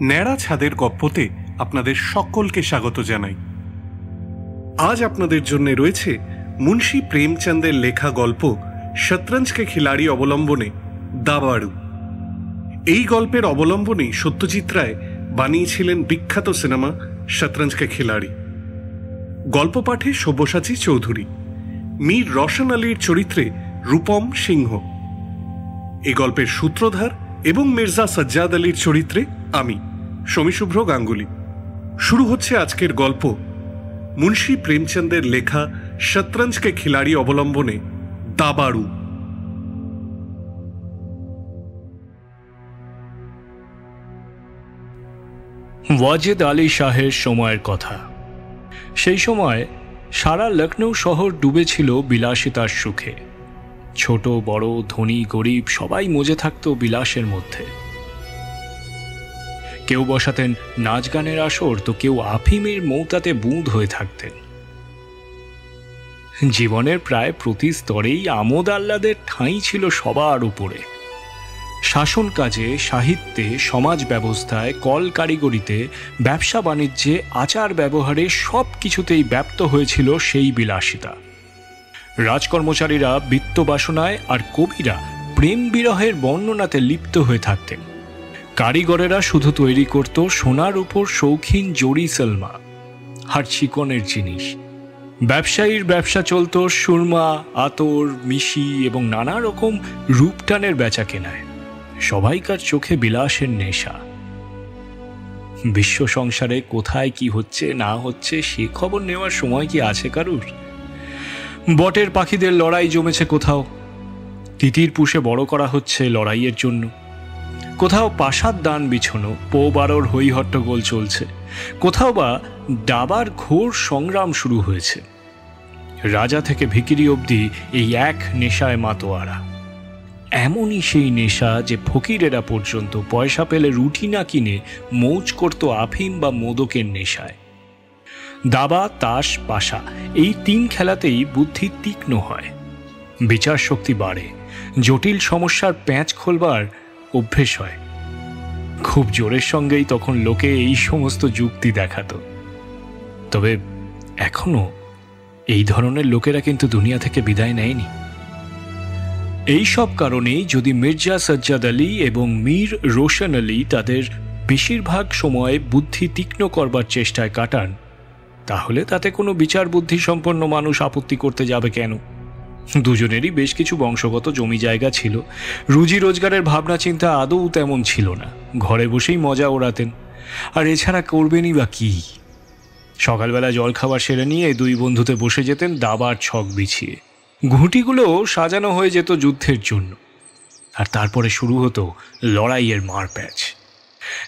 ন্যাড়া ছাদের গপ্পতে আপনাদের সকলকে স্বাগত জানাই। আজ আপনাদের জন্য রয়েছে মুন্সী প্রেমচন্দের লেখা গল্প শতরঞ্জ কে খিলাড়ি অবলম্বনে দাবাড়ু। এই গল্পের অবলম্বনেই সত্যজিৎ রায় বানিয়েছিলেন বিখ্যাত সিনেমা শতরঞ্জ কে খিলাড়ি। গল্প পাঠে সব্যসাচী চৌধুরী, মীর রোশন আলীর চরিত্রে রূপম সিংহ। এই গল্পের সূত্রধার এবং মির্জা সাজ্জাদ আলীর চরিত্রে আমি শমীশুভ্র গাঙ্গুলি। শুরু হচ্ছে আজকের গল্প মুন্সী প্রেমচন্দের লেখা শতরঞ্জ কে খিলাড়ি অবলম্বনে দাবাড়ু। ওয়াজেদ আলী শাহের সময়ের কথা। সেই সময় সারা লখনৌ শহর ডুবেছিল বিলাসিতার সুখে। ছোট বড় ধনী গরিব সবাই মজে থাকত বিলাসের মধ্যে। কেউ বসাতেন নাচ গানের আসর, তো কেউ আফিমের মৌতাতে বুঁদ হয়ে থাকতেন। জীবনের প্রায় প্রতি স্তরেই আমোদ আহ্লাদের ঠাঁই ছিল সবার উপরে। শাসন কাজে, সাহিত্যে, সমাজ ব্যবস্থায়, কল কারিগরিতে, ব্যবসা বাণিজ্যে, আচার ব্যবহারে সব কিছুতেই ব্যাপ্ত হয়েছিল সেই বিলাসিতা। রাজকর্মচারীরা বিত্ত বাসনায় আর কবিরা প্রেম বিরহের বর্ণনাতে লিপ্ত হয়ে থাকতেন। কারিগরেরা শুধু তৈরি করত সোনার উপর শৌখিন জড়ি সলমা আর চিকনের জিনিস। ব্যবসায়ীর ব্যবসা চলত সুরমা, আতর, মিশি এবং নানা রকম রূপটানের বেচা কেনায়। সবাইকার চোখে বিলাসের নেশা। বিশ্ব সংসারে কোথায় কি হচ্ছে না হচ্ছে সে খবর নেওয়ার সময় কি আছে কারুর? বটের পাখিদের লড়াই জমেছে কোথাও, তিতির পুষে বড় করা হচ্ছে লড়াইয়ের জন্য। কোথাও প্রাসাদ দান বিছানো, পো-বারোর হই হট্টগোল চলছে। কোথাও বা দাবার ঘোর সংগ্রাম শুরু হয়েছে। রাজা থেকে ভিখিরি অবধি এই এক নেশায় মাতোয়ারা। এমনই সেই নেশা যে ফকিরেরা পর্যন্ত পয়সা পেলে রুটি না কিনে মৌজ করত আফিম বা মোদকের নেশায়। দাবা, তাস, পাশা এই তিন খেলাতেই বুদ্ধি তীক্ষ্ণ হয়, বিচার শক্তি বাড়ে, জটিল সমস্যার প্যাঁচ খোলবার অভ্যেস হয়। খুব জোরের সঙ্গেই তখন লোকে এই সমস্ত যুক্তি দেখাত। তবে এখনো এই ধরনের লোকেরা কিন্তু দুনিয়া থেকে বিদায় নেয়নি। এই সব কারণেই যদি মির্জা সাজ্জাদ আলী এবং মীর রোশন আলী তাদের বেশিরভাগ সময় বুদ্ধি তীক্ষ্ণ করবার চেষ্টায় কাটান, তাহলে তাতে কোনো বিচার বুদ্ধি সম্পন্ন মানুষ আপত্তি করতে যাবে কেন? দুজনেরই বেশ কিছু বংশগত জমি জায়গা ছিল। রুজি রোজগারের ভাবনা চিন্তা আদৌ তেমন ছিল না। ঘরে বসেই মজা ওড়াতেন। আর এছাড়া করবেনই বা কি? সকালবেলা জলখাবার সেরে নিয়ে দুই বন্ধুতে বসে যেতেন দাবার ছক বিছিয়ে। ঘুঁটিগুলো সাজানো হয়ে যেত যুদ্ধের জন্য। আর তারপরে শুরু হতো লড়াইয়ের মারপ্যাচ।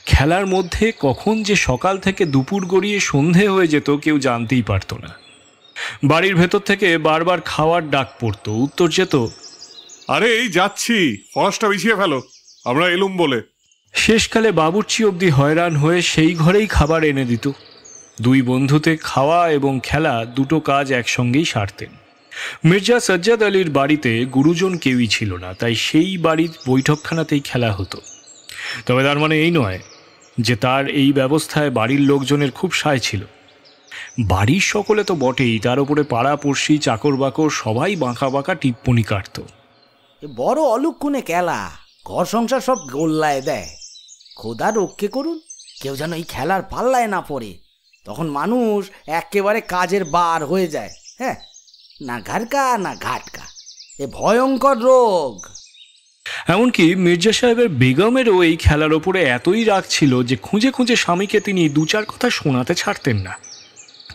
খেলার মধ্যে কখন যে সকাল থেকে দুপুর গড়িয়ে সন্ধে হয়ে যেত কেউ জানতেই পারত না। বাড়ির ভেতর থেকে বারবার খাওয়ার ডাক পড়ত। উত্তর যেত, আরে এই যাচ্ছি, ফরাসটা বিছিয়ে ফেলো, আমরা এলুম বলে। শেষকালে বাবুর্চি অবধি হয়রান হয়ে সেই ঘরেই খাবার এনে দিত। দুই বন্ধুতে খাওয়া এবং খেলা দুটো কাজ একসঙ্গেই সারতেন। মির্জা সাজ্জাদ আলীর বাড়িতে গুরুজন কেউই ছিল না, তাই সেই বাড়ির বৈঠকখানাতেই খেলা হতো। তবে তার মানে এই নয় যে তার এই ব্যবস্থায় বাড়ির লোকজনের খুব সায় ছিল। বাড়ির সকলে তো বটেই, তার উপরে পাড়া পড়শি, চাকর বাকর সবাই বাঁকা বাঁকা টিপ্পনি কাটত। বড় অলক্ষণে খেলা, ঘর সংসার সব গোল্লায় দেয়। খোদা রক্ষে করুন কেউ যেন এই খেলার পাল্লায় না পড়ে, তখন মানুষ একেবারে কাজের বার হয়ে যায়। হ্যাঁ, না ঘাটকা না ঘাটকা, এ ভয়ঙ্কর রোগ। এমনকি মির্জা সাহেবের বেগমেরও এই খেলার ওপরে এতই রাগ ছিল যে খুঁজে খুঁজে স্বামীকে তিনি দু চার কথা শোনাতে ছাড়তেন না।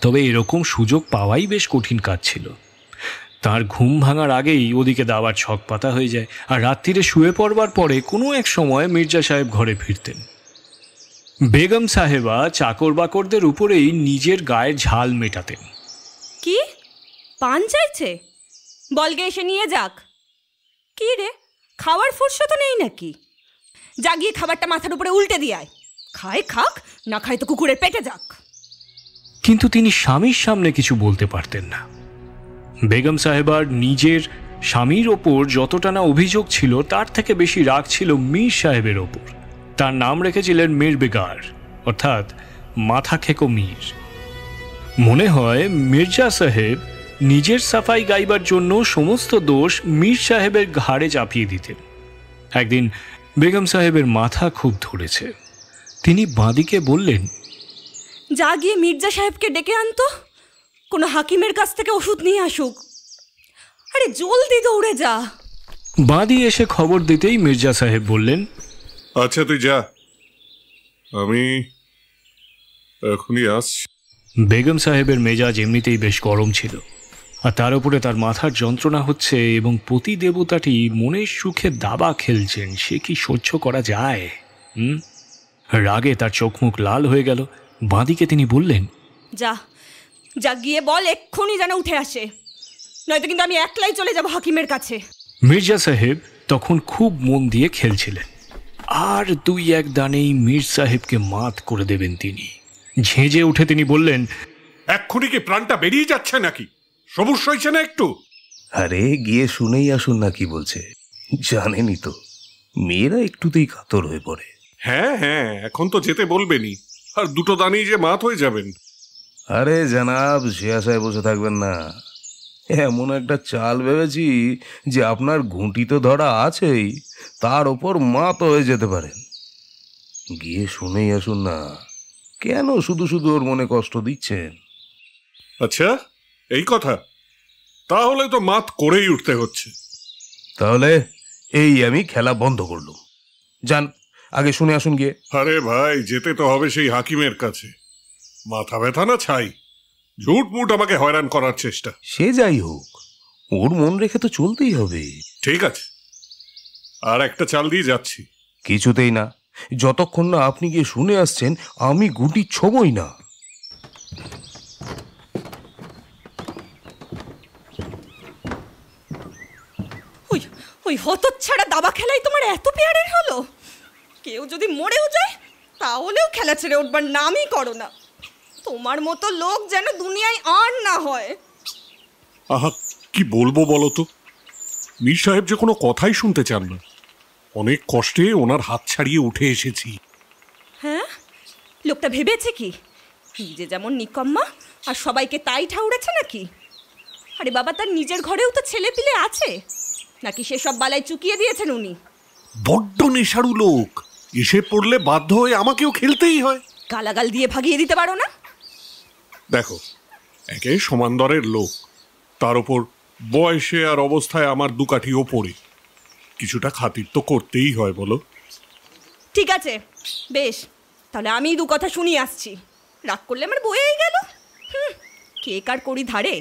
তবে এরকম সুযোগ পাওয়াই বেশ কঠিন কাজ ছিল। তার ঘুম ভাঙার আগেই ওদিকে দাবার ছক পাতা হয়ে যায়, আর রাত্রিরে শুয়ে পড়বার পরে কোনো এক সময় মির্জা সাহেব ঘরে ফিরতেন। বেগম সাহেবা চাকর বাকরদের উপরেই নিজের গায়ের ঝাল মেটাতেন। কি পান চাইছে? বলগে এসে নিয়ে যাক। কি রে, খাওয়ার ফুরসত নেই নাকি? জাগিয়ে খাবারটা মাথার উপরে উল্টে দিয়ে আয়। খায় খাক, না খায় তো কুকুরের পেটে যাক। কিন্তু তিনি স্বামীর সামনে কিছু বলতে পারতেন না। বেগম সাহেবার নিজের স্বামীর ওপর যতটা না অভিযোগ ছিল, তার থেকে বেশি রাগ ছিল মীর সাহেবের ওপর। তার নাম রেখেছিলেন মীর বেগার, অর্থাৎ মাথা খেকো মীর। মনে হয় মির্জা সাহেব নিজের সাফাই গাইবার জন্য সমস্ত দোষ মীর সাহেবের ঘাড়ে চাপিয়ে দিতেন। একদিন বেগম সাহেবের মাথা খুব ধরেছে। তিনি বাঁদিকে বললেন, যা গিয়ে মির্জা সাহেবকে ডেকে আনতো, কোনো হাকিমের কাছ থেকে ওষুধ নিয়ে আসুক। আরে জলদি দৌড়ে যা। বাঁদি এসে খবর দিতেই মির্জা সাহেব বললেন, আচ্ছা তুই যা, আমি এখনই আসছি। বেগম সাহেবের মেজাজ এমনিতেই বেশ গরম ছিল, আর তার উপরে তার মাথার যন্ত্রণা হচ্ছে এবং পতি দেবতাটি মনের সুখে দাবা খেলছেন। সে কি সহ্য করা যায়? রাগে তার চোখ মুখ লাল হয়ে গেল। বাঁদিকে তিনি বললেন, যা যা গিয়ে বল এক্ষুনি যেন উঠে আসে, নয়তো কিন্তু আমি একলাই চলে যাব হাকিমের কাছে। মির্জা সাহেব তখন খুব মন দিয়ে খেলছিলেন, আর দুই এক দানেই মীর সাহেবকে মাত করে দেবেন তিনি। ঝেঁজে উঠে তিনি বললেন, এক্ষুনি কি প্রাণটা বেরিয়ে যাচ্ছে নাকি? সবুজ হয়েছে না একটু? আরে গিয়ে শুনেই আসুন না কি বলছে। জানেনই তো মেয়েরা একটুতেই কাতর হয়ে পড়ে। হ্যাঁ হ্যাঁ, এখন তো যেতে বলবেনি, আর দুটো দানেই যে মাত হয়ে যাবেন। আরে জানাব, সে আশায় বসে থাকবেন না। এমন একটা চাল ভেবেছি যে আপনার ঘুঁটি তো ধরা আছেই, তার ওপর মাত হয়ে যেতে পারেন। গিয়ে শুনেই আসুন না, কেন শুধু শুধু ওর মনে কষ্ট দিচ্ছেন? আচ্ছা এই কথা, তাহলে তো মাত করেই উঠতে হচ্ছে। তাহলে এই আমি খেলা বন্ধ করলুম। যান আগে শুনে আসুন গিয়ে। আরে ভাই, যেতে তো হবে সেই হাকিমের কাছে। মাথা ব্যথা না ছাই, ঝুট মুট আমাকে হয়রান করার চেষ্টা। সে যাই হোক, ওর মন রেখে তো চলতেই হবে। ঠিক আছে, আর একটা চাল দিয়ে যাচ্ছি। কিছুতেই না, যতক্ষণ না আপনি গিয়ে শুনে আসছেন আমি গুটি ছোবই না। ওই ওই হতচ্ছাড়া দাবা খেলাই তোমার এত পেয়ারের হলো? কেউ যদি মরেও যায় তাহলেও খেলা ছেড়ে উঠবার নামই করো না। তোমার মতো লোক যেন দুনিয়ায় আর না হয়। আহা, কি বলবো বলো তো, মীর সাহেব যে কোনো কথাই শুনতে চান না। অনেক কষ্টে ওনার হাত ছাড়িয়ে উঠে এসেছি। হ্যাঁ, লোকটা ভেবেছে কি নিজে যেমন নিকম্মা আর সবাইকে তাই ঠাউরেছে নাকি? আরে বাবা, তার নিজের ঘরেও তো ছেলে পিলে আছে, নাকি সেসব বালায় চুকিয়ে দিয়েছেন উনি? বড্ড নেশাড়ু লোক, এসে পড়লে বাধ্য হয়ে আমাকেও খেলতেই হয়। গালাগাল দিয়ে ভাগিয়ে দিতে পারো না? দেখো, একে সমান দরের লোক, তার ওপর বয়সে আর অবস্থায় আমার দুকাঠি ওপরে, কিছুটা খাতির তো করতেই হয় বলো। ঠিক আছে, বেশ, তাহলে আমি দু কথা শুনিয়ে আসছি। রাগ করলে আমার বয়েই গেল। কে কার করি ধারে।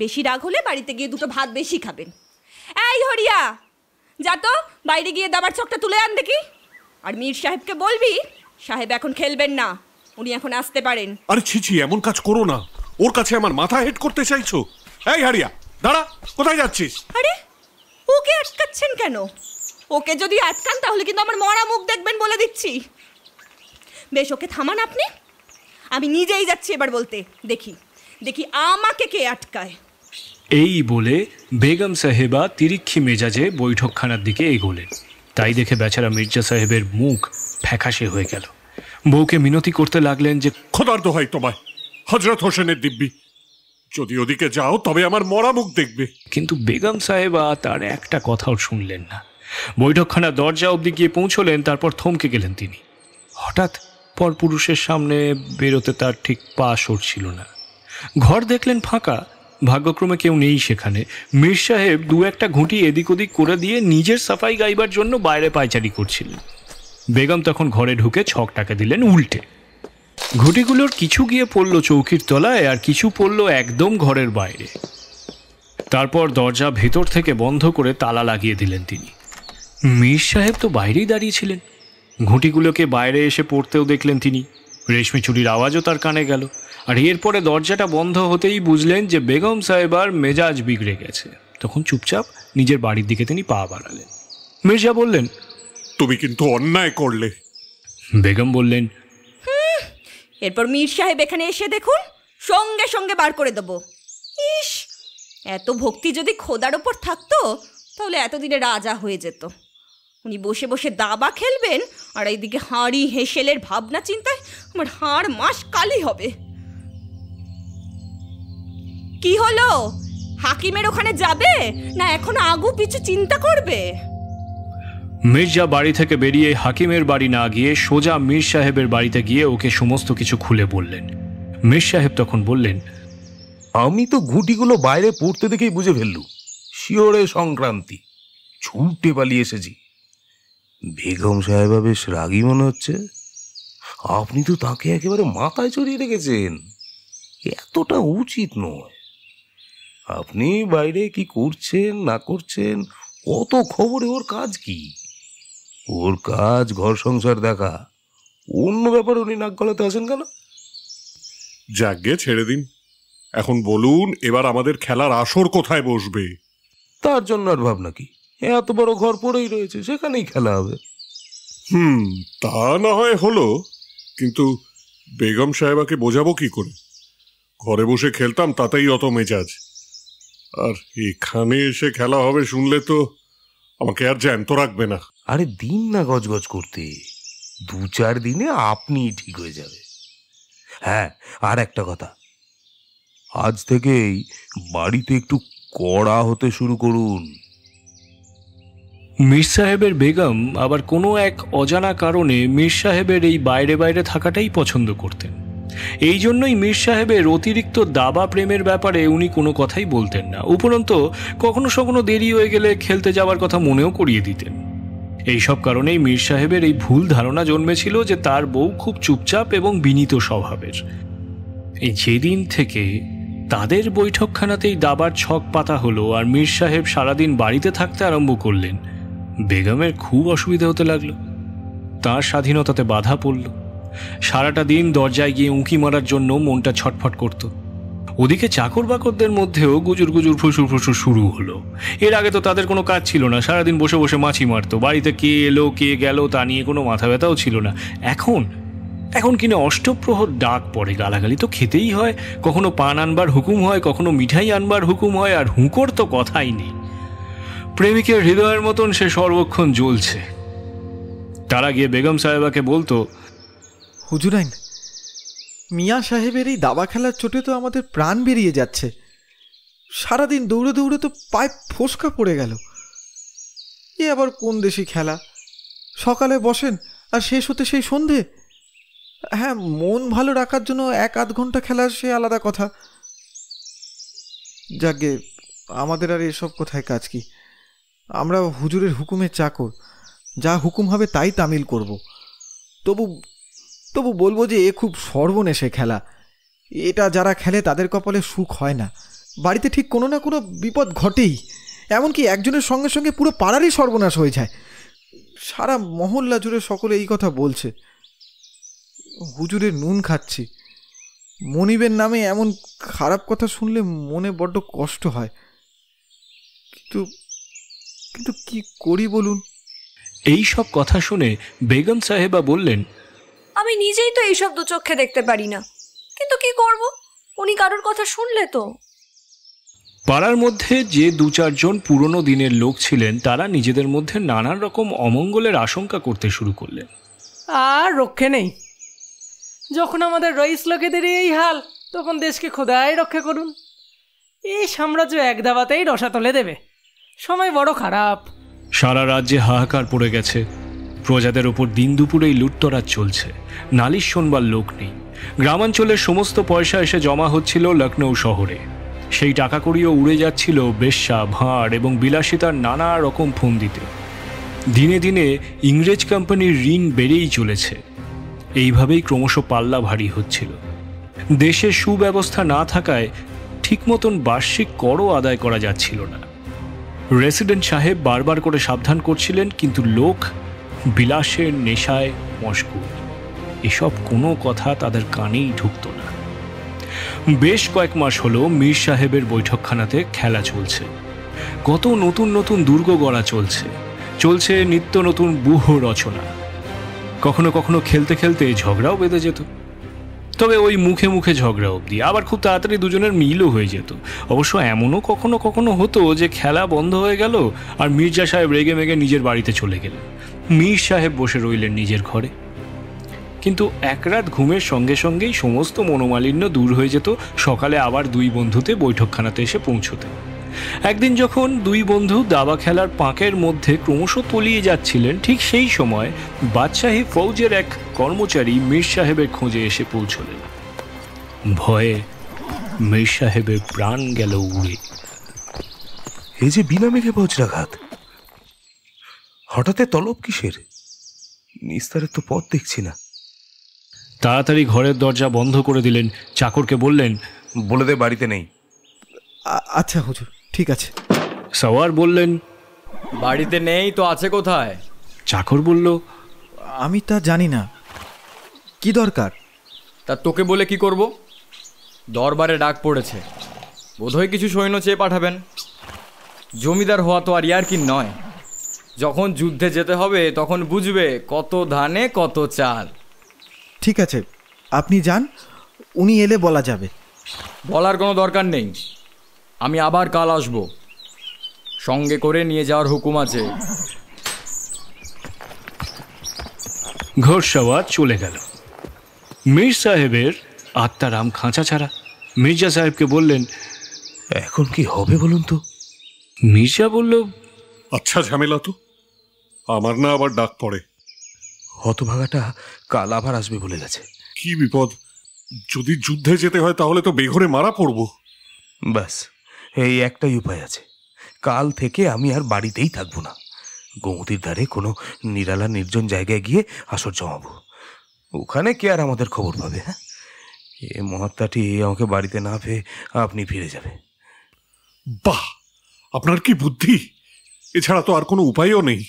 বেশি রাগ হলে বাড়িতে গিয়ে দুটো ভাত বেশি খাবেন। এই হরিয়া, যা তো বাইরে গিয়ে দাবার চকটা তুলে আন দেখি। আর মীর সাহেবকে বলবি সাহেব এখন খেলবেন না, উনি এখন আসতে পারেন। আরে ছি ছি, এমন কাজ করো না। ওর কাছে আমার মাথা হেড করতে চাইছো? এই হারিয়া, দাঁড়া, কোথায় যাচ্ছিস? আরে ওকে আটকাচ্ছেন কেন? ওকে যদি আটকান তাহলে কিন্তু আমার মরা মুখ দেখবেন বলে দিচ্ছি। বেশ, ওকে থামান আপনি, আমি নিজেই যাচ্ছি এবার বলতে। দেখি দেখি আমাকে কে আটকায়। এই বলে বেগম সাহেবা তিরিক্ষি মেজাজে বৈঠকখানার দিকে এগোলেন। তাই দেখে বেচারা মির্জা সাহেবের মুখ ফ্যাকাশে হয়ে গেল। বউকে মিনতি করতে লাগলেন যে, খোদার দোহাই তোমায়, হযরত হোসেনের দিব্যি, যদি ওদিকে যাও তবে আমার মরা মুখ দেখবে। কিন্তু বেগম সাহেবা তার একটা কথাও শুনলেন না। বৈঠকখানার দরজা অবধি গিয়ে পৌঁছলেন, তারপর থমকে গেলেন তিনি। হঠাৎ পরপুরুষের সামনে বেরোতে তার ঠিক পা সরছিল না। ঘর দেখলেন ফাঁকা, ভাগ্যক্রমে কেউ নেই সেখানে। মীর সাহেব দু একটা ঘুঁটি এদিক ওদিক করে দিয়ে নিজের সাফাই গাইবার জন্য বাইরে পায়চারি করছিলেন। বেগম তখন ঘরে ঢুকে ছকটাকে দিলেন উল্টে। ঘুঁটিগুলোর কিছু গিয়ে পড়ল চৌকির তলায়, আর কিছু পড়ল একদম ঘরের বাইরে। তারপর দরজা ভেতর থেকে বন্ধ করে তালা লাগিয়ে দিলেন তিনি। মীর সাহেব তো বাইরেই দাঁড়িয়েছিলেন। ঘুঁটিগুলোকে বাইরে এসে পড়তেও দেখলেন তিনি। রেশমি চুরির আওয়াজও তার কানে গেল। আর এরপরে দরজাটা বন্ধ হতেই বুঝলেন যে বেগম সাহেবার মেজাজ বিগড়ে গেছে। তখন চুপচাপ নিজের বাড়ির দিকে তিনি পা বাড়ালেন। মির্জা বললেন, তুমি কিন্তু অন্যায় করলে। বেগম বললেন, এরপর মীর সাহেব এখানে এসে দেখুন, সঙ্গে সঙ্গে বার করে দেবো। ইস, এত ভক্তি যদি খোদার ওপর থাকতো তাহলে এতদিনে রাজা হয়ে যেত। উনি বসে বসে দাবা খেলবেন আর এইদিকে হাঁড়ি হেসেলের ভাবনা চিন্তায় আমার হাড় মাস কালি হবে। কি হলো, হাকিমের ওখানে যাবে না এখন আগু পিছু চিন্তা করবে? মির্জা বাড়ি থেকে বেরিয়ে হাকিমের বাড়ি না গিয়ে সোজা মীর সাহেবের বাড়িতে গিয়ে ওকে সমস্ত কিছু খুলে বললেন। মীর সাহেব তখন বললেন, আমি তো ঘুঁটিগুলো বাইরে পড়তে দেখেই বুঝে ফেললুম শিওরে সংক্রান্তি, ছুটে পালিয়ে এসেছি। বেগম সাহেবা বেশ রাগী মনে হচ্ছে। আপনি তো তাকে একেবারে মাথায় চড়িয়ে রেখেছেন, এতটা উচিত নয়। আপনি বাইরে কি করছেন না করছেন অত খবরে ওর কাজ কি? ওর কাজ ঘর সংসার দেখা, অন্য ব্যাপারে উনি নাক গলাতে আসেন কেন? যাকে ছেড়ে দিন। এখন বলুন, এবার আমাদের খেলার আসর কোথায় বসবে? তার জন্য আর ভাবনা কি, এত বড় ঘর পড়েই রয়েছে, সেখানেই খেলা হবে। তা না হয় হলো, কিন্তু বেগম সাহেবাকে বোঝাবো কি করে? ঘরে বসে খেলতাম তাতেই অত মেজাজ, আর এখানে এসে খেলা হবে শুনলে তো আমাকে আর জ্যান্ত রাখবে না। আরে দিন না গজগজ করতে, 2-4 দিনে আপনিই ঠিক হয়ে যাবে। হ্যাঁ, আর একটা কথা, আজ থেকেই বাড়িতে একটু কড়া হতে শুরু করুন। মীর সাহেবের বেগম আবার কোনো এক অজানা কারণে মীর সাহেবের এই বাইরে বাইরে থাকাটাই পছন্দ করতেন। এই জন্যই মীর সাহেবের অতিরিক্ত দাবা প্রেমের ব্যাপারে উনি কোনো কথাই বলতেন না। উপরন্তু কখনো কখনো দেরি হয়ে গেলে খেলতে যাওয়ার কথা মনেও করিয়ে দিতেন। এইসব কারণেই মীর সাহেবের এই ভুল ধারণা জন্মেছিল যে তার বউ খুব চুপচাপ এবং বিনীত স্বভাবের। এই যেদিন থেকে তাদের বৈঠকখানাতেই দাবার ছক পাতা হলো আর মীর সাহেব সারাদিন বাড়িতে থাকতে আরম্ভ করলেন, বেগমের খুব অসুবিধা হতে লাগলো। তার স্বাধীনতাতে বাধা পড়ল। সারাটা দিন দরজায় গিয়ে উঁকি মারার জন্য মনটা ছটফট করত। ওদিকে চাকর বাকরদের মধ্যেও গুজুর গুজুর ফুসুর ফুসুর শুরু হলো। এর আগে তো তাদের কোনো কাজ ছিল না, সারাদিন বসে বসে মাছি মারতো। বাড়িতে কে এলো কে গেল তা নিয়ে কোনো মাথা ব্যথাও ছিল না। এখন কিনা অষ্টপ্রহর ডাক পড়ে, গালাগালি তো খেতেই হয়। কখনো পান আনবার হুকুম হয়, কখনো মিঠাই আনবার হুকুম হয়, আর হুঁকোর তো কথাই নেই। প্রেমিকের হৃদয়ের মতন সে সর্বক্ষণ জ্বলছে। তারা গিয়ে বেগম সাহেবাকে বলতো, হুজুরাইন, মিয়া সাহেবের এই দাবা খেলার চোটে তো আমাদের প্রাণ বেরিয়ে যাচ্ছে। সারাদিন দৌড়ে দৌড়ে তো পায়ে ফোসকা পড়ে গেল। এ আবার কোন দেশি খেলা? সকালে বসেন আর শেষ হতে সেই সন্ধে। হ্যাঁ, মন ভালো রাখার জন্য 1-8 ঘন্টা খেলা, সে আলাদা কথা। যাকে আমাদের আর এসব কোথায় কাজ কি? আমরা হুজুরের হুকুমের চাকর, যা হুকুম হবে তাই তামিল করব। তবু বলবো যে এ খুব সর্বনেশে খেলা। এটা যারা খেলে তাদের কপালে সুখ হয় না। বাড়িতে ঠিক কোনো না কোনো বিপদ ঘটেই, এমনকি একজনের সঙ্গে সঙ্গে পুরো পাড়ারই সর্বনাশ হয়ে যায়। সারা মহল্লা জুড়ে সকলে এই কথা বলছে। হুজুরের নুন খাচ্ছি। মনিবের নামে এমন খারাপ কথা শুনলে মনে বড্ড কষ্ট হয়। কিন্তু কি করি বলুন? এই সব কথা শুনে বেগম সাহেবা বললেন, আমি নিজেই তো এইসব দু চোখে দেখতে পারি না, কিন্তু কি করব, উনি কারোর কথা শুনলে তো। পাড়ার মধ্যে যে 2-4 জন পুরনো দিনের লোক ছিলেন তারা নিজেদের মধ্যে নানান রকম অমঙ্গলের আশঙ্কা করতে শুরু করলেন। আর রক্ষে নেই। যখন আমাদের রইস লোকেদের এই হাল, তখন দেশকে খোদাই রক্ষা করুন। এই সাম্রাজ্য এক দাবাতেই রসাতলে দেবে। সময় বড় খারাপ। সারা রাজ্যে হাহাকার পড়ে গেছে। প্রজাদের ওপর দিন দুপুরেই লুটতরাজ চলছে। নালিশ শোনবার লোক নেই। গ্রামাঞ্চলের সমস্ত পয়সা এসে জমা হচ্ছিল লখনৌ শহরে। সেই টাকা কড়িও উড়ে যাচ্ছিল বেশ্যা, ভাঁড় এবং বিলাসিতার নানা রকম ফন্দিতে। দিনে দিনে ইংরেজ কোম্পানির ঋণ বেড়েই চলেছে। এইভাবেই ক্রমশ পাল্লা ভারী হচ্ছিল। দেশে সুব্যবস্থা না থাকায় ঠিক ঠিক মতন বার্ষিক করও আদায় করা যাচ্ছিল না। রেসিডেন্ট সাহেব বারবার করে সাবধান করছিলেন, কিন্তু লোক বিলাসের নেশায় মশগুল। এসব কোনো কথা তাদের কানেই ঢুকত না। বেশ কয়েক মাস হলো মীর সাহেবের বৈঠকখানাতে খেলা চলছে। কত নতুন নতুন দুর্গ গড়া চলছে নিত্য নতুন ব্যূহ রচনা। কখনো কখনো খেলতে খেলতে ঝগড়াও বেঁধে যেত, তবে ওই মুখে মুখে ঝগড়া অবধি। আবার খুব তাড়াতাড়ি দুজনের মিলও হয়ে যেত। অবশ্য এমনও কখনো কখনো হতো যে খেলা বন্ধ হয়ে গেল আর মির্জা সাহেব রেগে মেগে নিজের বাড়িতে চলে গেলেন। মীর সাহেব বসে রইলেন নিজের ঘরে। কিন্তু এক রাত ঘুমের সঙ্গে সঙ্গেই সমস্ত মনোমালিন্য দূর হয়ে যেত সকালে আবার দুই বন্ধুতে বৈঠকখানাতে এসে পৌঁছতে। একদিন যখন দুই বন্ধু দাবা খেলার পাঁকের মধ্যে ক্রমশ তলিয়ে যাচ্ছিলেন, ঠিক সেই সময় বাদশাহী ফৌজের এক কর্মচারী মীর সাহেবের খোঁজে এসে পৌঁছলেন। ভয়ে মীর সাহেবের প্রাণ গেল উড়ে। এই যে বিনা মেঘে বজ্রাঘাত, হঠাৎ তলব কিসের? নিস্তারের তো পথ দেখছি না। তাড়াতাড়ি ঘরের দরজা বন্ধ করে দিলেন, চাকরকে বললেন, বলে দে বাড়িতে নেই। আচ্ছা হুজুর, ঠিক আছে। সওয়ার বললেন, বাড়িতে নেই তো আছে কোথায়? চাকর বলল, আমি তা জানি না। কি দরকার? তা তোকে বলে কি করব? দরবারে ডাক পড়েছে, বোধহয় কিছু সৈন্য চেয়ে পাঠাবেন। জমিদার হওয়া তো আর ইয়ার কি নয়। যখন যুদ্ধে যেতে হবে তখন বুঝবে কত ধানে কত চাল। ঠিক আছে, আপনি যান, উনি এলে বলা যাবে। বলার কোনো দরকার নেই, আমি আবার কাল আসব। সঙ্গে করে নিয়ে যাওয়ার হুকুম আছে। ঘোড়সওয়ার চলে গেল। মীর সাহেবের আত্মারাম খাঁচা ছাড়া। মির্জা সাহেবকে বললেন, এখন কি হবে বলুন তো? মির্জা বলল, আচ্ছা ঝামেলা তো, আমার না আবার ডাক পড়ে। হতভাগাটা কাল আবার আসবে বলে গেছে। কি বিপদ! যদি যুদ্ধে যেতে হয় তাহলে তো বেঘরে মারা পড়ব। ব্যাস, এই একটাই উপায় আছে। কাল থেকে আমি আর বাড়িতেই থাকবো না। গোমতীর ধারে কোনো নিরালা নির্জন জায়গায় গিয়ে আসর জমাবো। ওখানে কে আর আমাদের খবর পাবে? হ্যাঁ, এ মহাত্মাটি আমাকে বাড়িতে না পেয়ে আপনি ফিরে যাবে। বাহ, আপনার কি বুদ্ধি! এছাড়া তো আর কোনো উপায়ও নেই।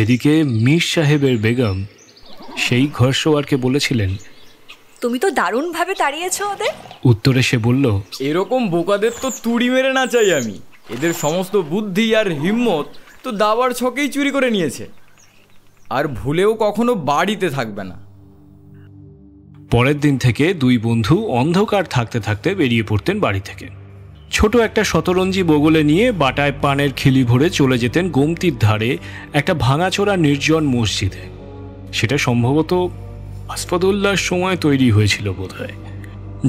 এদিকে মীর সাহেবের বেগম সেই ঘোড়সওয়ারকে বলেছিলেন, তুমি তো দারুণভাবে তাড়িয়েছো ওদের। উত্তরে সে বলল, এরকম বোকাদের তো তুড়ি মেরে না চাই আমি। এদের সমস্ত বুদ্ধি আর হিম্মত তো দাবার ছকেই চুরি করে নিয়েছে, আর ভুলেও কখনো বাড়িতে থাকবে না। পরের দিন থেকে দুই বন্ধু অন্ধকার থাকতে থাকতে বেরিয়ে পড়তেন বাড়ি থেকে। ছোট একটা শতরঞ্জি বগলে নিয়ে বাটায় পানের খিলি ভরে চলে যেতেন গোমতীর ধারে একটা ভাঙাচোরা নির্জন মসজিদে। সেটা সম্ভবত আসফাদুল্লাহর সময় তৈরি হয়েছিল বোধহয়।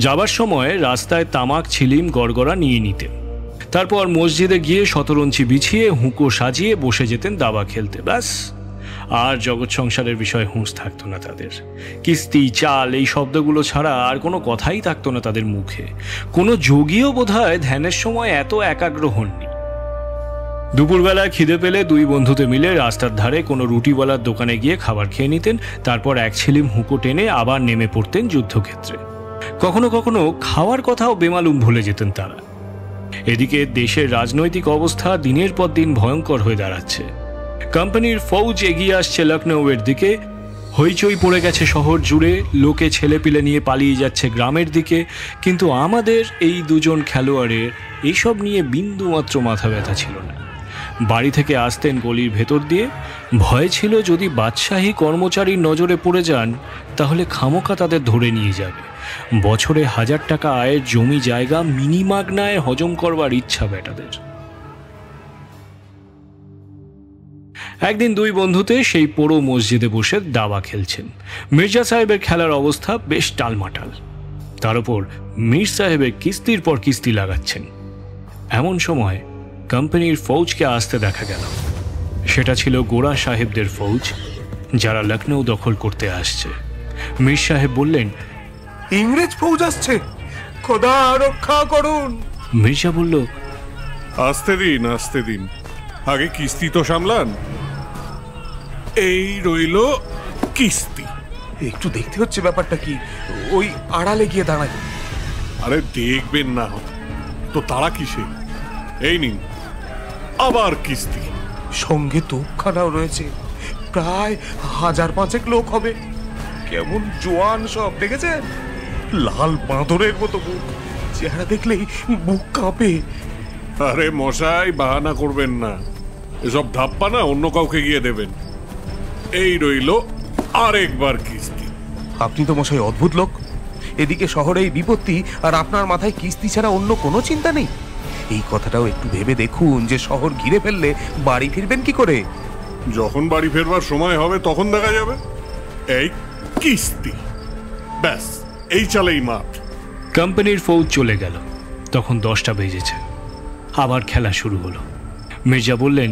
যাবার সময় রাস্তায় তামাক ছিলিম গড়গড়া নিয়ে নিতেন। তারপর মসজিদে গিয়ে শতরঞ্জি বিছিয়ে হুঁকো সাজিয়ে বসে যেতেন দাবা খেলতে। ব্যাস, আর জগৎ সংসারের বিষয়ে হুঁশ থাকতো না তাদের। কিস্তি, চাল এই শব্দগুলো ছাড়া আর কোনো কথাই থাকতো না তাদের মুখে। কোনো যোগীও বোধহয় ধ্যানের সময় এত একাগ্র হননি। দুপুরবেলায় খিদে পেলে দুই বন্ধুতে মিলে রাস্তার ধারে কোনো রুটিওয়ালার দোকানে গিয়ে খাবার খেয়ে নিতেন। তারপর এক ছিলিম হুঁকো টেনে আবার নেমে পড়তেন যুদ্ধক্ষেত্রে। কখনো কখনো খাওয়ার কথাও বেমালুম ভুলে যেতেন তারা। এদিকে দেশের রাজনৈতিক অবস্থা দিনের পর দিন ভয়ঙ্কর হয়ে দাঁড়াচ্ছে। কোম্পানির ফৌজ এগিয়ে আসছে লখনৌয়ের দিকে। হইচই পড়ে গেছে শহর জুড়ে, লোকে ছেলেপিলে নিয়ে পালিয়ে যাচ্ছে গ্রামের দিকে। কিন্তু আমাদের এই দুজন খেলোয়াড়ের এইসব নিয়ে বিন্দুমাত্র মাথা ব্যথা ছিল না। বাড়ি থেকে আসতেন গলির ভেতর দিয়ে। ভয় ছিল যদি বাদশাহী কর্মচারীর নজরে পড়ে যান তাহলে খামোকা তাদের ধরে নিয়ে যাবে। বছরে 1000 টাকা আয়ের জমি জায়গা মিনিমাগনায় হজম করবার ইচ্ছা বেটাদের। একদিন দুই বন্ধুতে সেই পোড়ো মসজিদে বসে দাবা খেলছেন। মির্জা সাহেবের খেলার অবস্থা বেশ টালমাটাল। তার উপর মীর সাহেবের কিস্তির পর কিস্তি লাগাচ্ছেন। এমন সময় কোম্পানির ফৌজকে আসতে দেখা গেল। সেটা ছিল গোরা সাহেবদের ফৌজ, যারা লখনৌ দখল করতে আসছে। মীর সাহেব বললেন, ইংরেজ ফৌজ আসছে, খোদা রক্ষা করুন। মির্জা বলল, আসতে দিন, আগে কিস্তি তো সামলান। এই রইল কিস্তি। একটু দেখতে হচ্ছে ব্যাপারটা কি। ওই আড়ালে গিয়ে দাঁড়াই। আরে দেখবেন না তো তারা কিসে? এই নিন আবার কিস্তি। সঙ্গে তোপখানাও রয়েছে, প্রায় 1000-5 লোক হবে। কেমন জোয়ান সব, দেখেছেন? লাল বাঁদরের মতো মুখ, চেহারা দেখলেই বুক কাঁপে। আরে মশাই, বাহানা করবেন না, এসব ধাপ্পা না অন্য কাউকে গিয়ে দেবেন। এই রইল আরেকবার কিস্তি। আপনি তো মশাই অদ্ভুত লোক। এদিকে শহরে এই বিপত্তি, আর আপনার মাথায় কিস্তি ছাড়া অন্য কোনো চিন্তা নেই। এই কথাটাও একটু ভেবে দেখুন যে শহর ঘিরে ফেললে বাড়ি ফিরবেন কি করে? যখন বাড়ি ফেরবার সময় হবে তখন দেখা যাবে। এই কিস্তি, ব্যাস, এই চালেই মাঠ। কোম্পানির ফৌজ চলে গেল। তখন 10টা বেজেছে। আবার খেলা শুরু হলো। মির্জা বললেন,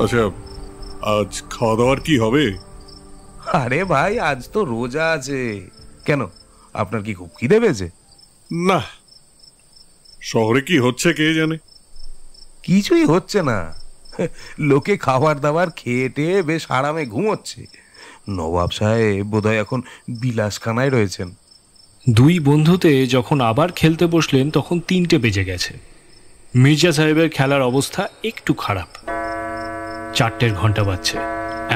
আচ্ছা, আজ খাওয়া দাওয়ার কি হবে? আরে ভাই, আজ তো রোজা আছে। কেন, আপনার কি খুব খিদে পেয়েছে? না, শহরে কি হচ্ছে কে জানে। কিছুই হচ্ছে না, লোকে খাবার দাবার খেয়ে টেয়ে বেশ আরামে ঘুমোচ্ছে। নবাব সাহেব বোধহয় এখন বিলাসখানায় রয়েছেন। দুই বন্ধুতে যখন আবার খেলতে বসলেন তখন 3টে বেজে গেছে। মির্জা সাহেবের খেলার অবস্থা একটু খারাপ। 4টের ঘন্টা বাজছে।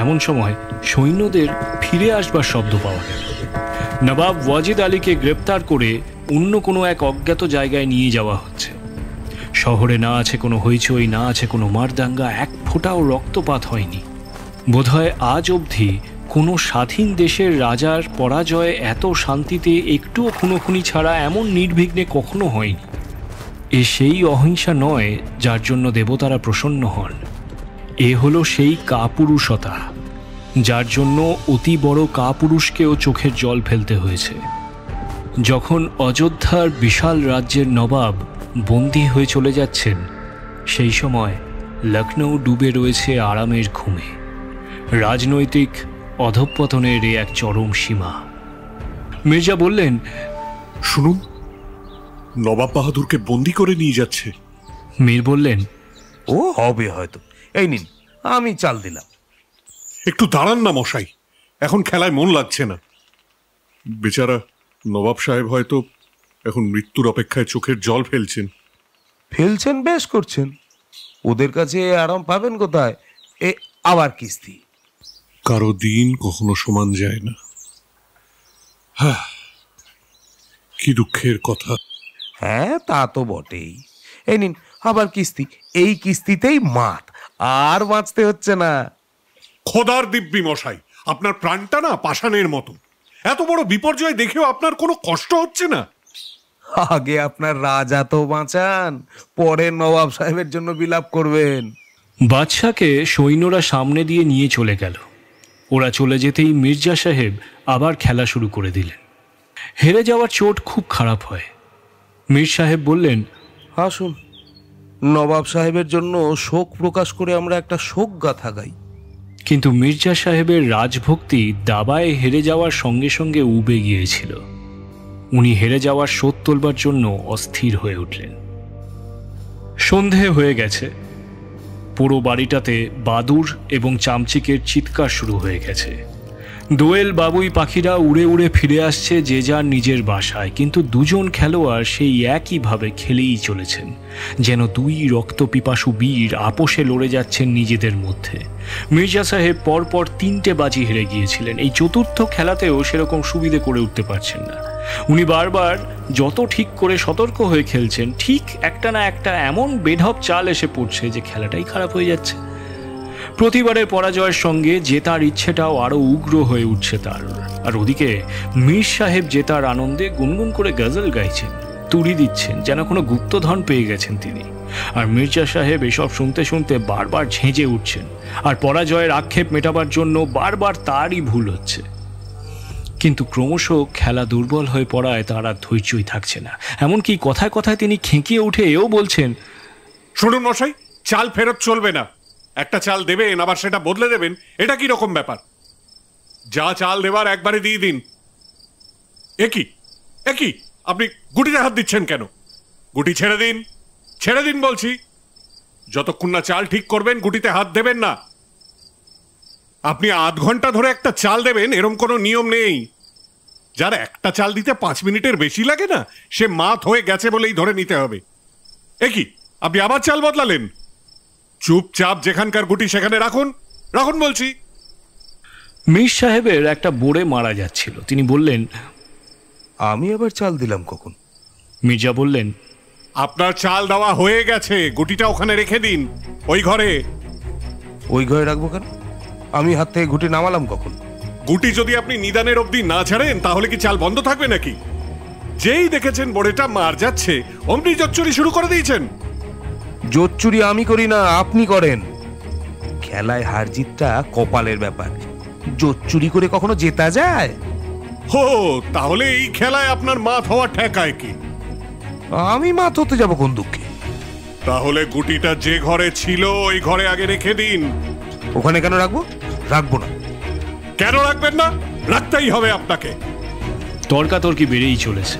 এমন সময় সৈন্যদের ফিরে আসবার শব্দ পাওয়া গেল। নবাব ওয়াজিদ আলীকে গ্রেপ্তার করে অন্য কোনো এক অজ্ঞাত জায়গায় নিয়ে যাওয়া হচ্ছে। শহরে না আছে কোনো হইচই, না আছে কোনো মারদাঙ্গা, এক ফোঁটাও রক্তপাত হয়নি। বোধহয় আজ অবধি কোনো স্বাধীন দেশের রাজার পরাজয়ে এত শান্তিতে একটুও খুনোখুনি ছাড়া এমন নির্বিঘ্নে কখনো হয়নি। এ সেই অহিংসা নয় যার জন্য দেবতারা প্রসন্ন হন। এ হলো সেই কাপুরুষতা যার জন্য অতি বড় কাপুরুষকেও চোখের জল ফেলতে হয়েছে। যখন অযোধ্যার বিশাল রাজ্যের নবাব বন্দী হয়ে চলে যাচ্ছেন, সেই সময় লখনৌ ডুবে রয়েছে আরামের ঘুমে। রাজনৈতিক অধঃপতনের এ এক চরম সীমা। মির্জা বললেন, শুনুন, নবাব বাহাদুরকে বন্দি করে নিয়ে যাচ্ছে। মীর বললেন, ও হবে হয়তো। এই নিন, আমি চাল দিলাম। একটু দাঁড়ান না মশাই, এখন খেলায় মন লাগছে না। বেচারা নবাব সাহেব হয়তো এখন মৃত্যুর অপেক্ষায় চোখের জল ফেলছেন। ফেলছেন, বেশ করছেন। ওদের কাছে আরাম পাবেন কোথায়? এ আবার কিস্তি। কারো দিন কখনো সমান যায় না। কি দুঃখের কথা। হ্যাঁ, তা তো বটেই। এই নিন আবার কিস্তি। এই কিস্তিতেই মাত, আর বাঁচতে হচ্ছে না। খোদার দিব্যি মশাই, আপনার প্রাণটা না পাষাণের মতো। এত বড় বিপর্যয় দেখেও আপনার কোনো কষ্ট হচ্ছে না? আগে আপনার রাজা তো বাঁচান, পরে নবাব সাহেবের জন্য বিলাপ করবেন। বাদশাকে সৈন্যরা সামনে দিয়ে নিয়ে চলে গেল। ওরা চলে যেতেই মির্জা সাহেব আবার খেলা শুরু করে দিলেন। হেরে যাওয়ার চোট খুব খারাপ হয়। মীর সাহেব বললেন, আসুন, নবাব সাহেবের জন্য শোক প্রকাশ করে আমরা একটা শোক গাথা গাই। কিন্তু মির্জা সাহেবের রাজভক্তি দাবায় হেরে যাওয়ার সঙ্গে সঙ্গে উবে গিয়েছিল। উনি হেরে যাওয়ার শোধ তোলবার জন্য অস্থির হয়ে উঠলেন। সন্ধে হয়ে গেছে। পুরো বাড়িটাতে বাদুড় এবং চামচিকের চিৎকার শুরু হয়ে গেছে। দোয়েল বাবুই পাখিরা উড়ে উড়ে ফিরে আসছে যে যার নিজের বাসায়, কিন্তু দুজন খেলোয়াড় সেই একইভাবে খেলেই চলেছেন, যেন দুই রক্তপিপাসু বীর আপোষে লড়ে যাচ্ছেন নিজেদের মধ্যে। মির্জা সাহেব পরপর 3টে বাজি হেরে গিয়েছিলেন। এই চতুর্থ খেলাতেও সেরকম সুবিধে করে উঠতে পারছেন না। উনি বারবার যত ঠিক করে সতর্ক হয়ে খেলছেন, ঠিক একটা না একটা এমন বেঢপ চাল এসে পড়ছে যে খেলাটাই খারাপ হয়ে যাচ্ছে। প্রতিবারের পরাজয়ের সঙ্গে জেতার ইচ্ছেটাও আরো উগ্র হয়ে উঠছে তার। আর ওদিকে মীর সাহেব জেতার আনন্দে গুনগুন করে গজল গাইছেন, তুড়ি দিচ্ছেন, যেন কোনো গুপ্তধন পেয়ে গেছেন তিনি। আর মির্জা সাহেব এসব শুনতে শুনতে বারবার ঝেঁজে উঠছেন, আর পরাজয়ের আক্ষেপ মেটাবার জন্য বারবার তারই ভুল হচ্ছে। কিন্তু ক্রমশ খেলা দুর্বল হয়ে পড়ায় তার আর ধৈর্যই থাকছে না। এমনকি কথায় কথায় তিনি খেঁকিয়ে উঠে এও বলছেন, শুনুন মশাই, চাল ফেরত চলবে না। একটা চাল দেবেন আবার সেটা বদলে দেবেন, এটা কি রকম ব্যাপার? যা চাল দেবার একবারে দিয়ে দিন। একই আপনি গুটিতে হাত দিচ্ছেন কেন? গুটি ছেড়ে দিন, ছেড়ে দিন বলছি। যতক্ষণ না চাল ঠিক করবেন গুটিতে হাত দেবেন না। আপনি আধ ঘন্টা ধরে একটা চাল দেবেন এরম কোনো নিয়ম নেই। যার একটা চাল দিতে 5 মিনিটের বেশি লাগে না, সে মাত হয়ে গেছে বলেই ধরে নিতে হবে। এ কি, আপনি আবার চাল বদলালেন? চুপচাপ যেখানকার গুটি সেখানে রাখুন, রাখুন বলছি। মীর সাহেবের একটা বোড়ে মারা যাচ্ছিল, তিনি বললেন, আমি আবার চাল দিলাম কখন? মির্জা বললেন, আপনার চাল দেওয়া হয়ে গেছে, গুটিটা ওখানে রেখে দিন, ওই ঘরে। ওই ঘরে রাখবো কেন? আমি হাত থেকে গুটি নামালাম কখন? গুটি যদি আপনি নিদানের অবধি না ছাড়েন তাহলে কি চাল বন্ধ থাকবে নাকি? যেই দেখেছেন বোড়েটা মার যাচ্ছে অমনি জচ্চুরি শুরু করে দিয়েছেন। জোর চুরি আমি করি না, আপনি করেন। খেলায় হার জিতটা কপালের ব্যাপার, জোর চুরি করে কখনো জেতা যায়? হো, তাহলে এই খেলায় আপনার মাত হওয়া ঠেকায় কি? আমি মাত হতে যাবো কোন দুঃখে? তাহলে গুটিটা যে ঘরে ছিল ওই ঘরে আগে রেখে দিন। ওখানে কেন রাখবো? রাখবো না। কেন রাখবেন না? রাখতেই হবে আপনাকে। তর্কাতর্কি বেড়েই চলেছে,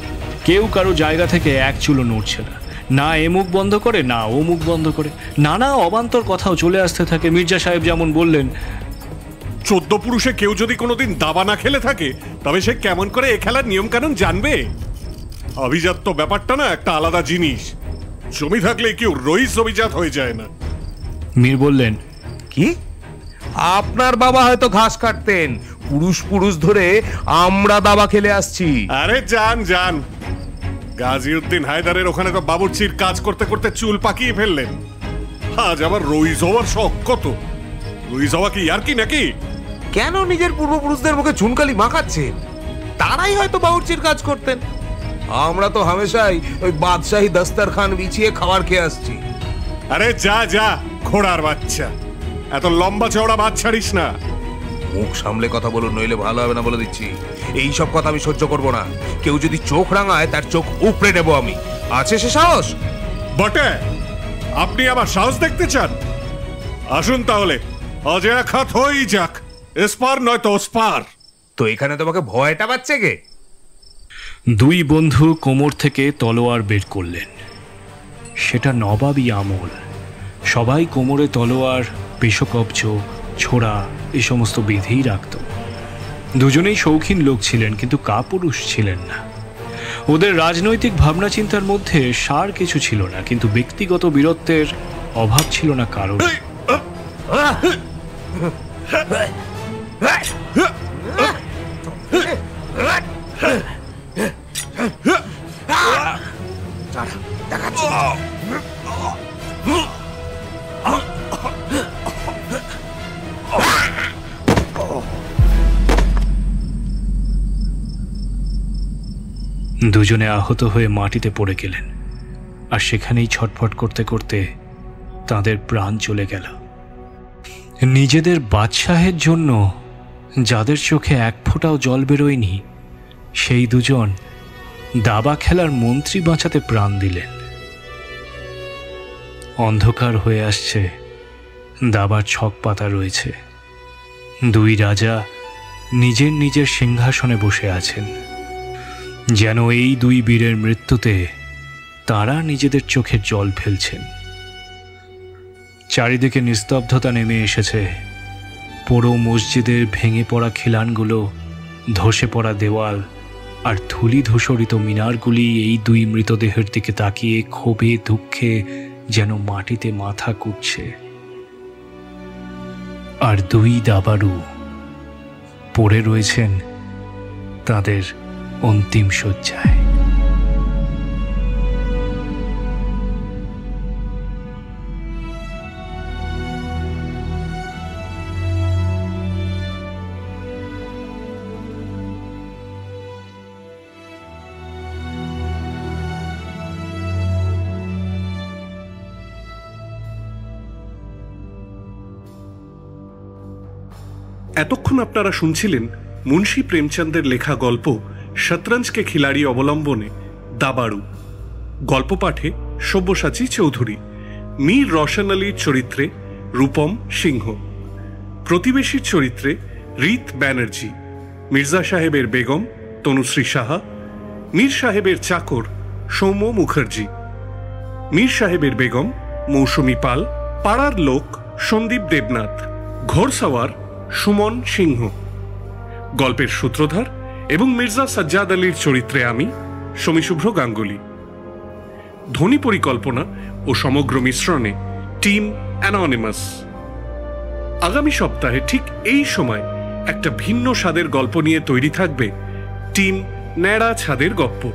কেউ কারো জায়গা থেকে এক চুলো নড়ছে না, না এ মুখ বন্ধ করে না ও মুখ বন্ধ করে, নানা অবান্তর কথাও চলে আসতে থাকে। মির্জা সাহেব যেমন বললেন, 14 পুরুষে কেউ যদি কোনোদিন দাবা না খেলে থাকে তবে সে কেমন করে এ খেলার নিয়ম কানুন জানবে? অভিজাত্য ব্যাপারটা না একটা আলাদা জিনিস, জমি থাকলে কেউ রইস অভিজাত হয়ে যায় না। মীর বললেন, কি? আপনার বাবা হয়তো ঘাস কাটতেন, পুরুষ পুরুষ ধরে আমরা দাবা খেলে আসছি। আরে যান যান, গাজীউদ্দিন হায়দারের ওখানে তো বাবুর্চির কাজ করতে করতে চুল পাকিয়ে ফেললেন, আজ আবার রইস হওয়ার শখ কত? রইস হওয়া কি আর কি নাকি? কেন নিজের পূর্বপুরুষদের মুখে ঝুনকালি মাখাচ্ছেন? তারাই হয়তো বাবুর্চির কাজ করতেন, আমরা তো হামেশাই ওই বাদশাহী দস্তরখান বিছিয়ে খাবার খেয়ে আসছি। আরে যা যা ঘোড়ার বাচ্চা, এত লম্বা চওড়া বাদ ছাড়িস না। মুখ সামলে কথা বলুন, নইলে ভালো হবে না বলে দিচ্ছি। এই সব কথা আমি সহ্য করব না। কেউ যদি চোখ রাঙায় তার চোখ উপড়ে নেব আমি। আছে সে সাহস? বটে, আপনি আমার সাহস দেখতে চান? আসুন তাহলে, আজ এক হাত হই যাক, এসপার নয়তো ওসপার। তো এখানে তোমাকে ভয়টা পাচ্ছে কে? দুই বন্ধু কোমর থেকে তলোয়ার বের করলেন। সেটা নবাবী আমল, সবাই কোমরে তলোয়ার, পেশকব্জ, ছোড়া এ সমস্ত বেঁধেই রাখত। দুজনেই শৌখিন লোক ছিলেন, কিন্তু কাপুরুষ ছিলেন না। ওদের রাজনৈতিক ভাবনা চিন্তার মধ্যে সার কিছু ছিল না, কিন্তু ব্যক্তিগত বীরত্বের অভাব ছিল না কারণ। দুজনে আহত হয়ে মাটিতে পড়ে গেলেন, আর সেখানেই ছটফট করতে করতে তাদের প্রাণ চলে গেল। নিজেদের বাদশাহের জন্য যাদের চোখে এক ফোঁটাও জল বেরোয়নি, সেই দুজন দাবা খেলার মন্ত্রী বাঁচাতে প্রাণ দিলেন। অন্ধকার হয়ে আসছে, দাবার ছক পাতা রয়েছে। দুই রাজা নিজের নিজের সিংহাসনে বসে আছেন, যেন এই দুই বীরের মৃত্যুতে তারা নিজেদের চোখের জল ফেলছেন। চারিদিকে নিস্তব্ধতা নেমে এসেছে। পুরো মসজিদের ভেঙে পড়া খিলানগুলো, ধসে পড়া দেওয়াল আর ধূলি ধূসরিত মিনারগুলি এই দুই মৃতদেহের দিকে তাকিয়ে ক্ষোভে দুঃখে যেন মাটিতে মাথা কুটছে। আর দুই দাবাড়ু পড়ে রয়েছেন তাদের অন্তিম শয্যায়। এতক্ষণ আপনারা শুনছিলেন মুন্সী প্রেমচন্দের লেখা গল্প শতরঞ্জ কে খিলাড়ি অবলম্বনে দাবাড়ু। গল্প পাঠে সব্যসাচী চৌধুরী, মীর রওশন আলীর চরিত্রে রূপম সিংহ, প্রতিবেশীর চরিত্রে রীত ব্যানার্জি, মির্জা সাহেবের বেগম তনুশ্রী সাহা, মীর সাহেবের চাকর সৌম্য মুখার্জি, মীর সাহেবের বেগম মৌসুমী পাল, পাড়ার লোক সন্দীপ দেবনাথ, ঘোড়সাওয়ার সুমন সিংহ। গল্পের সূত্রধার এবং মির্জা সাজ্জাদ আলীর চরিত্রে আমি শমীশুভ্র গাঙ্গুলি। ধ্বনি পরিকল্পনা ও সমগ্র মিশ্রণে টিম অ্যানোনিমাস। আগামী সপ্তাহে ঠিক এই সময় একটা ভিন্ন স্বাদের গল্প নিয়ে তৈরি থাকবে টিম ন্যাড়া ছাদের গপ্প।